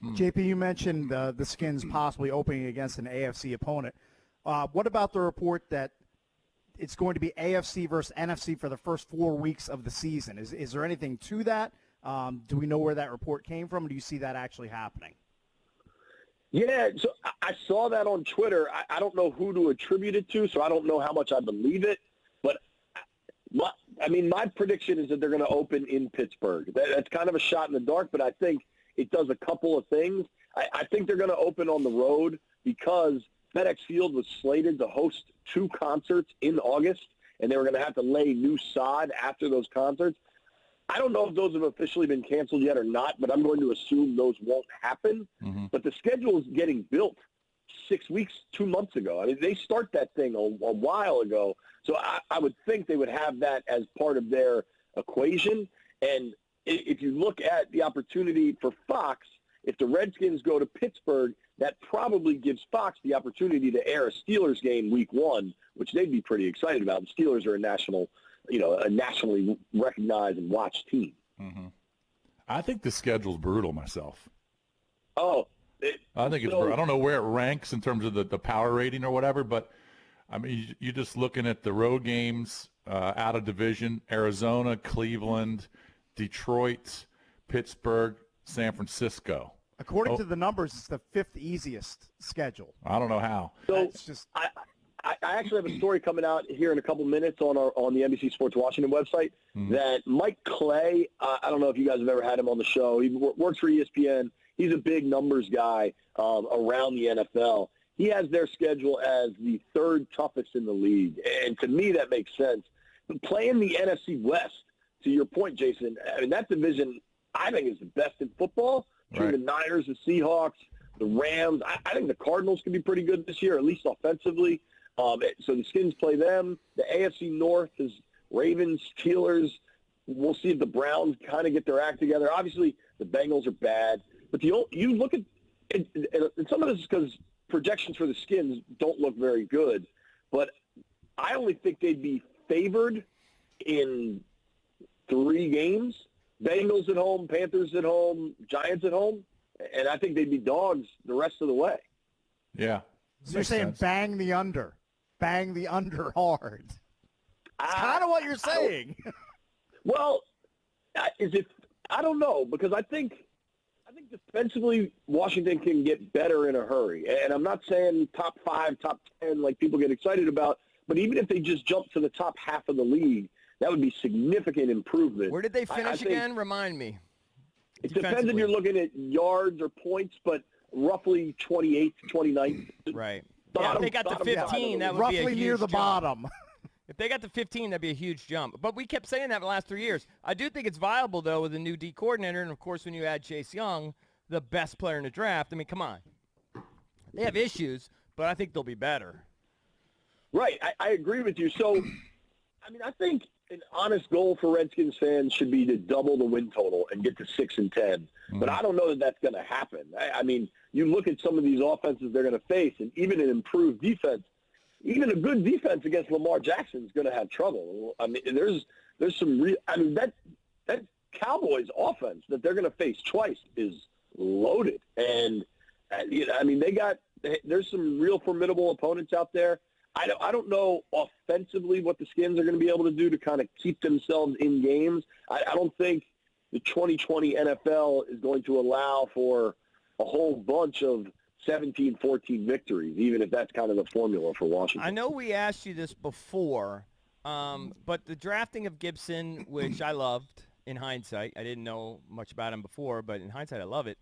JP, you mentioned the Skins possibly opening against an AFC opponent. What about the report that it's going to be AFC versus NFC for the first 4 weeks of the season? Is there anything to that? Do we know where that report came from? Do you see that actually happening? Yeah, so I saw that on Twitter. I don't know who to attribute it to, so I don't know how much I believe it. But, my prediction is that they're going to open in Pittsburgh. That's kind of a shot in the dark, but I think it does a couple of things. I think they're going to open on the road because FedEx Field was slated to host 2 concerts in August, and they were going to have to lay new sod after those concerts. I don't know if those have officially been canceled yet or not, but I'm going to assume those won't happen. Mm-hmm. But the schedule is getting built 6 weeks, 2 months ago. I mean, they start that thing a while ago. So I would think they would have that as part of their equation. And if you look at the opportunity for Fox, if the Redskins go to Pittsburgh, that probably gives Fox the opportunity to air a Steelers game week 1, which they'd be pretty excited about. The Steelers are a nationally recognized and watched team. Mm-hmm. I think the schedule's brutal myself. I think it's brutal. I don't know where it ranks in terms of the power rating or whatever, but I mean, you're just looking at the road games out of division: Arizona, Cleveland, Detroit, Pittsburgh, San Francisco. According to the numbers, it's the 5th easiest schedule. I don't know how. So it's just I actually have a story coming out here in a couple minutes on the NBC Sports Washington website that Mike Clay, I don't know if you guys have ever had him on the show. He works for ESPN. He's a big numbers guy around the NFL. He has their schedule as the 3rd toughest in the league. And to me, that makes sense. But playing the NFC West, to your point, Jason, I mean, that division I think is the best in football. Between the Niners, the Seahawks, the Rams. I think the Cardinals can be pretty good this year, at least offensively. So the Skins play them. The AFC North is Ravens, Steelers. We'll see if the Browns kind of get their act together. Obviously, the Bengals are bad. But you look at and some of this is because projections for the Skins don't look very good. But I only think they'd be favored in 3 games. Bengals at home, Panthers at home, Giants at home. And I think they'd be dogs the rest of the way. Yeah. So you're saying bang the under. Bang the under hard. It's kind of what you're saying. Well, I don't know, because I think defensively Washington can get better in a hurry. And I'm not saying top 5, top 10 like people get excited about, but even if they just jump to the top half of the league, that would be significant improvement. Where did they finish again? Remind me. It depends if you're looking at yards or points, but roughly 28th, 29th. Right. Yeah, if they got to 15, that would be a huge roughly near the jump. bottom. If they got to 15, that'd be a huge jump. But we kept saying that the last 3 years. I do think it's viable, though, with a new D coordinator. And, of course, when you add Chase Young, the best player in the draft, I mean, come on. They have issues, but I think they'll be better. Right. I agree with you. So, I mean, I think an honest goal for Redskins fans should be to double the win total and get to 6-10. Mm-hmm. But I don't know that that's going to happen. I mean, you look at some of these offenses they're going to face, and even an improved defense, even a good defense against Lamar Jackson is going to have trouble. I mean, there's some real – I mean, that Cowboys offense that they're going to face twice is loaded. And, I mean, there's some real formidable opponents out there. I don't know offensively what the Skins are going to be able to do to kind of keep themselves in games. I don't think the 2020 NFL is going to allow for a whole bunch of 17-14 victories, even if that's kind of the formula for Washington. I know we asked you this before, but the drafting of Gibson, which I loved in hindsight, I didn't know much about him before, but in hindsight I love it.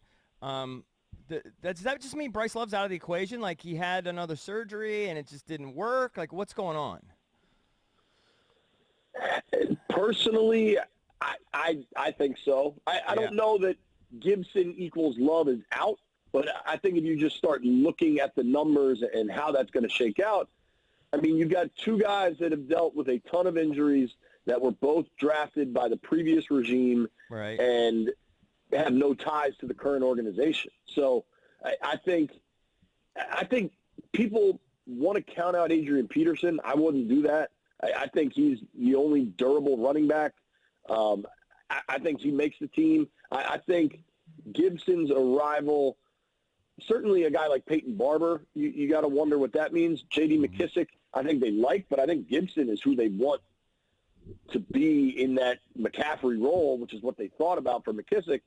Does that just mean Bryce Love's out of the equation? Like he had another surgery and it just didn't work? Like what's going on? Personally, I think so. I don't know that Gibson equals Love is out, but I think if you just start looking at the numbers and how that's going to shake out, I mean, you've got 2 guys that have dealt with a ton of injuries that were both drafted by the previous regime and have no ties to the current organization. So I think people want to count out Adrian Peterson. I wouldn't do that. I think he's the only durable running back. I think he makes the team. I think Gibson's arrival, certainly a guy like Peyton Barber, you got to wonder what that means. J.D. McKissick, I think they like, but I think Gibson is who they want to be in that McCaffrey role, which is what they thought about for McKissick.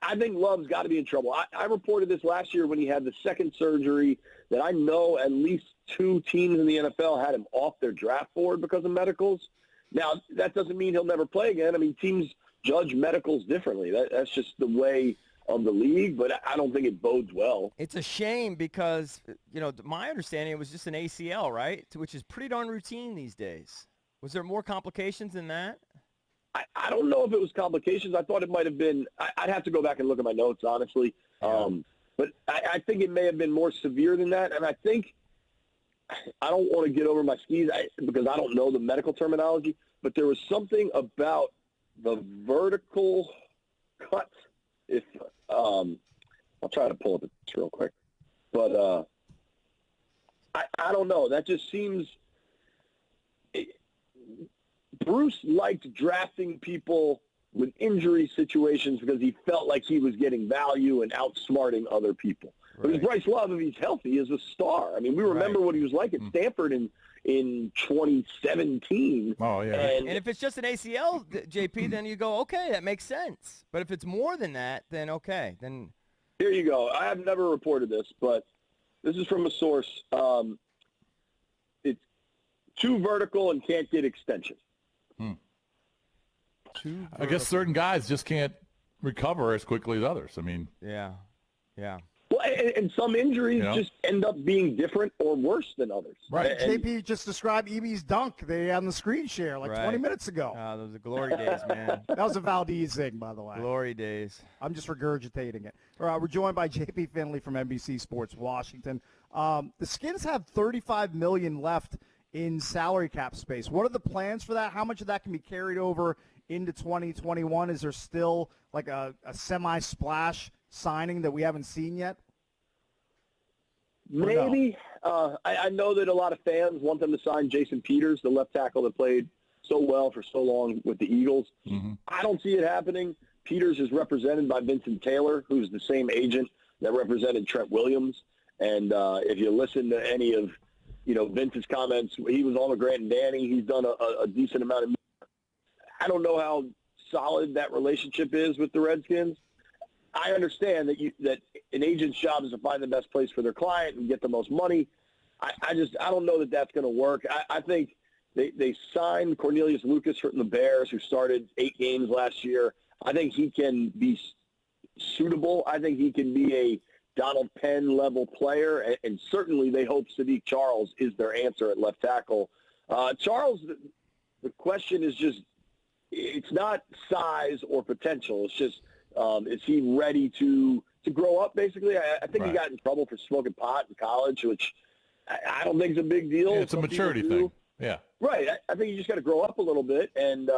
I think Love's got to be in trouble. I reported this last year when he had the second surgery that I know at least 2 teams in the NFL had him off their draft board because of medicals. Now, that doesn't mean he'll never play again. I mean, teams judge medicals differently. That's just the way of the league, but I don't think it bodes well. It's a shame because, my understanding, it was just an ACL, right? Which is pretty darn routine these days. Was there more complications than that? I don't know if it was complications. I thought it might have been – I'd have to go back and look at my notes, honestly. Yeah. But I think it may have been more severe than that. And I think – I don't want to get over my skis because I don't know the medical terminology, but there was something about the vertical cut. If I'll try to pull up this real quick. But I don't know. That just seems – Bruce liked drafting people with injury situations because he felt like he was getting value and outsmarting other people. Right. Because Bryce Love, if he's healthy, is a star. I mean, we remember what he was like at Stanford in 2017. Oh, yeah. And if it's just an ACL, JP, then you go, okay, that makes sense. But if it's more than that, then okay. Then here you go. I have never reported this, but this is from a source. It's too vertical and can't get extension. I guess certain guys just can't recover as quickly as others. I mean, yeah. Well, and some injuries just end up being different or worse than others. Right. JP just described Eby's dunk they had on the screen share 20 minutes ago. Those are glory days, man. That was a Valdez thing, by the way. Glory days. I'm just regurgitating it. We're joined by JP Finlay from NBC Sports Washington. The Skins have $35 million left in salary cap space. What are the plans for that? How much of that can be carried over into 2021? Is there still like a semi-splash signing that we haven't seen yet? Maybe. I know that a lot of fans want them to sign Jason Peters, the left tackle that played so well for so long with the Eagles. Mm-hmm. I don't see it happening. Peters is represented by Vincent Taylor, who's the same agent that represented Trent Williams. And if you listen to any of Vince's comments, he was on with Grant and Danny. He's done a decent amount of. I don't know how solid that relationship is with the Redskins. I understand that an agent's job is to find the best place for their client and get the most money. I don't know that that's going to work. I think they signed Cornelius Lucas from the Bears, who started 8 games last year. I think he can be suitable. I think he can be a Donald Penn-level player, and certainly they hope Sadiq Charles is their answer at left tackle. Charles, the question is just, it's not size or potential. It's just, is he ready to grow up, basically? I think he got in trouble for smoking pot in college, which I don't think is a big deal. Yeah, it's a maturity thing. Yeah. Right. I think you just got to grow up a little bit. And,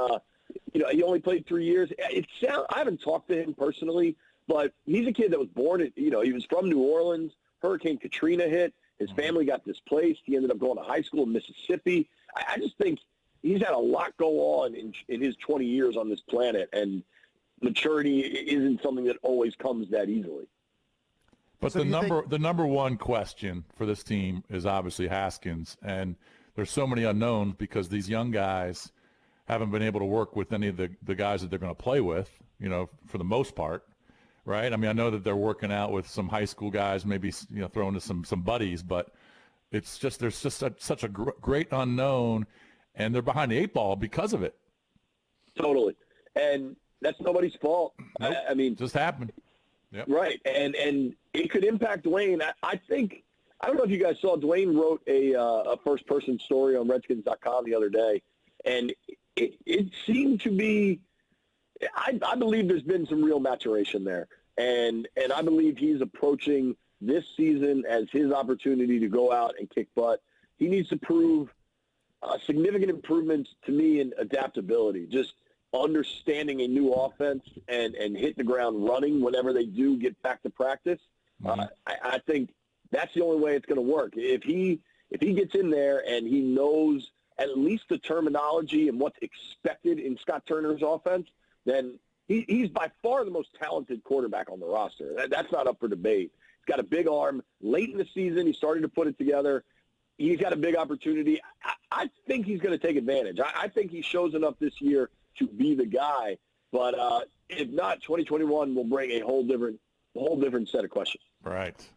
he only played 3 years. I haven't talked to him personally, but he's a kid that was born he was from New Orleans. Hurricane Katrina hit. His family got displaced. He ended up going to high school in Mississippi. I just think he's had a lot go on in his 20 years on this planet, and maturity isn't something that always comes that easily. But so the number one question for this team is obviously Haskins, and there's so many unknowns because these young guys haven't been able to work with any of the guys that they're going to play with, for the most part, right? I mean, I know that they're working out with some high school guys, maybe throwing to some buddies, but it's just there's just such a great unknown, and they're behind the 8 ball because of it. Totally, and that's nobody's fault. Nope. I mean, just happened. Yep. Right, and it could impact Dwayne. I think I don't know if you guys saw, Dwayne wrote a first-person story on Redskins.com the other day, and it seemed to be. I believe there's been some real maturation there, and I believe he's approaching this season as his opportunity to go out and kick butt. He needs to prove significant improvements to me in adaptability, just understanding a new offense and hit the ground running whenever they do get back to practice. Mm-hmm. I think that's the only way it's going to work. If he gets in there and he knows at least the terminology and what's expected in Scott Turner's offense, then he's by far the most talented quarterback on the roster. That's not up for debate. He's got a big arm. Late in the season, he started to put it together. He's got a big opportunity. I think he's going to take advantage. I think he shows enough this year to be the guy. But if not, 2021 will bring a whole different set of questions. Right.